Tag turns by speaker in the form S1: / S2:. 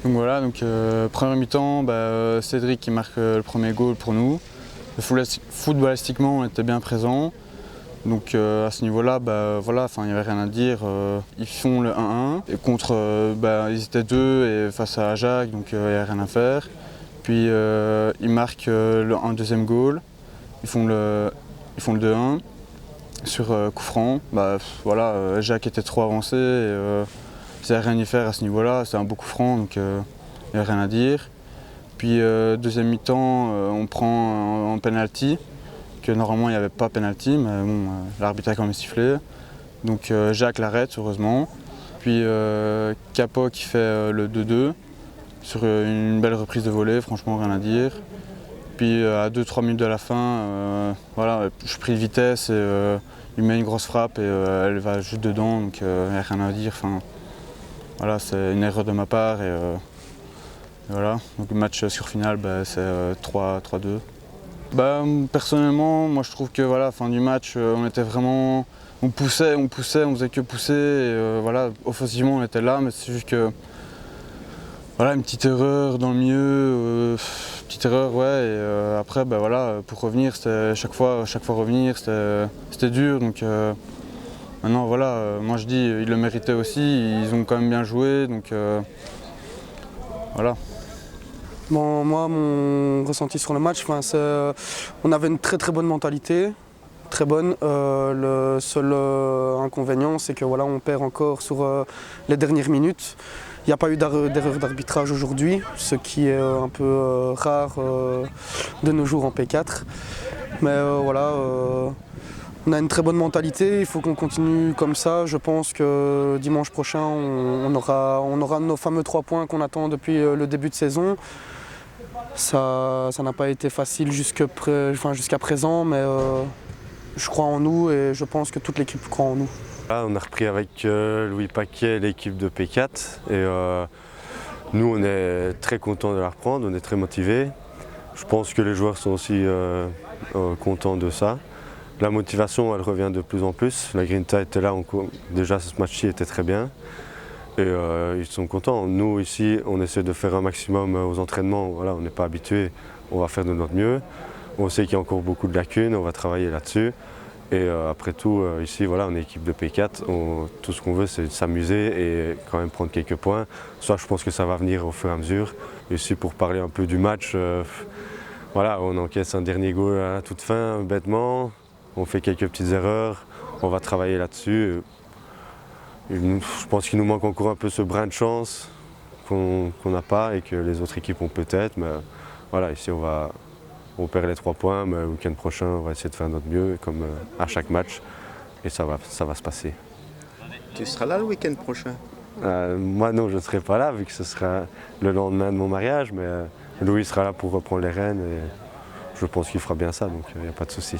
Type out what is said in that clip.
S1: Donc voilà, première mi-temps, Cédric qui marque le premier goal pour nous. Footballistiquement, on était bien présents. Donc à ce niveau-là, il n'y avait rien à dire. Ils font le 1-1 et ils étaient deux et face à Ajax, donc il n'y avait rien à faire. Puis ils marquent un deuxième goal. Ils font le 2-1 sur coup franc. Ajax était trop avancé. Ils n'avaient rien à y faire à ce niveau-là. C'est un beau coup franc, donc il n'y avait rien à dire. Puis deuxième mi-temps, on prend un penalty. Que normalement il n'y avait pas penalty, mais bon, l'arbitre a quand même sifflé. Donc Jacques l'arrête, heureusement. Puis Capo qui fait le 2-2 sur une belle reprise de volée, franchement rien à dire. Puis à 2-3 minutes de la fin, je pris de vitesse et il met une grosse frappe et elle va juste dedans, donc il n'y a rien à dire. C'est une erreur de ma part et voilà. Donc le match sur finale, c'est 3-2. Personnellement, moi je trouve que fin du match, on était vraiment, on poussait, on faisait que pousser. Et, offensivement on était là, mais c'est juste que une petite erreur dans le milieu, petite erreur, ouais. Et après, pour revenir, c'était chaque fois revenir, c'était dur. Donc maintenant, moi je dis, ils le méritaient aussi, ils ont quand même bien joué, donc voilà.
S2: Bon, moi, mon ressenti sur le match, on avait une très très bonne mentalité, très bonne. Le seul inconvénient, c'est que on perd encore sur les dernières minutes. Il n'y a pas eu d'erreur d'arbitrage aujourd'hui, ce qui est un peu rare de nos jours en P4. Mais on a une très bonne mentalité, il faut qu'on continue comme ça. Je pense que dimanche prochain, on aura nos fameux 3 points qu'on attend depuis le début de saison. Ça n'a pas été facile jusqu'à présent, mais je crois en nous et je pense que toute l'équipe croit en nous.
S3: Là, on a repris avec Louis Paquet l'équipe de P4 et nous on est très contents de la reprendre, on est très motivés. Je pense que les joueurs sont aussi contents de ça. La motivation elle revient de plus en plus. La Grinta était là, déjà ce match-ci était très bien. Et ils sont contents. Nous ici, on essaie de faire un maximum aux entraînements. Voilà, on n'est pas habitué, on va faire de notre mieux. On sait qu'il y a encore beaucoup de lacunes, on va travailler là-dessus. Et après tout, ici, on est équipe de P4. Tout ce qu'on veut, c'est s'amuser et quand même prendre quelques points. Ça, je pense que ça va venir au fur et à mesure. Ici, pour parler un peu du match, on encaisse un dernier goal à la toute fin, bêtement. On fait quelques petites erreurs, on va travailler là-dessus. Je pense qu'il nous manque encore un peu ce brin de chance qu'on n'a pas et que les autres équipes ont peut-être. Mais ici on perd les 3 points, mais le week-end prochain on va essayer de faire notre mieux comme à chaque match et ça va se passer.
S4: Tu seras là le week-end prochain?
S3: Moi non, je ne serai pas là vu que ce sera le lendemain de mon mariage, mais Louis sera là pour reprendre les rênes et je pense qu'il fera bien ça, donc il n'y a pas de souci.